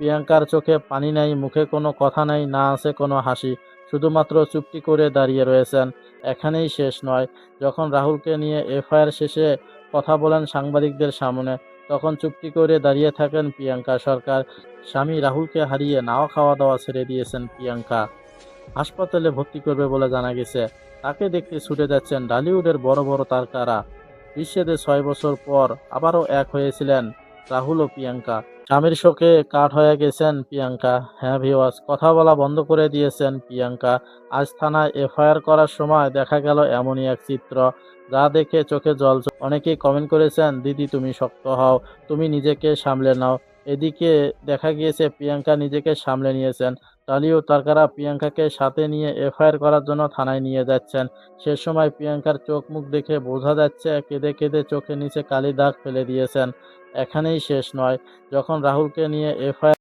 প্রিয়াঙ্কার চোখে পানি নাই, মুখে কোনো কথা নাই, না আছে কোনো হাসি, শুধুমাত্র চুপটি করে দাঁড়িয়ে রয়েছেন। এখানেই শেষ নয়। যখন রাহুলকে নিয়ে এফআইআর শেষে কথা বলেন সাংবাদিকদের সামনে, তখন চুপটি করে দাঁড়িয়ে থাকেন প্রিয়াঙ্কা সরকার। স্বামী রাহুলকে হারিয়ে নাওয়া খাওয়া দাওয়া ছেড়ে দিয়েছেন প্রিয়াঙ্কা। হাসপাতালে ভর্তি করবে বলে জানা গেছে। তাকে দেখতে ছুটে যাচ্ছেন ঢালিউডের বড় বড় তারকারা। বিচ্ছেদে ৬ বছর পর আবারও এক হয়েছিলেন রাহুল ও প্রিয়াঙ্কা। স্বামীর শোকে কাঠ হয়ে গেছেন প্রিয়াঙ্কা। হ্যাঁ ভিউয়ার্স, কথা বলা বন্ধ করে দিয়েছেন প্রিয়াঙ্কা। আজ থানায় এফআইআর করার সময় দেখা গেল এমনই এক চিত্র, যা দেখে চোখে জল। অনেকেই কমেন্ট করেছেন, দিদি তুমি শক্ত হও, তুমি নিজেকে সামলে নাও। এদিকে দেখা গিয়েছে প্রিয়াঙ্কা নিজেকে সামলে নিয়েছেন। টলিউড তারকারা প্রিয়াঙ্কাকে সাথে নিয়ে এফআইআর করার জন্য থানায় নিয়ে যাচ্ছেন। সে সময় প্রিয়াঙ্কার চোখ মুখ দেখে বোঝা যাচ্ছে কেঁদে কেঁদে চোখের নিচে কালি দাগ ফেলে দিয়েছেন। এখানেই শেষ নয়। যখন রাহুলকে নিয়ে এফআইআর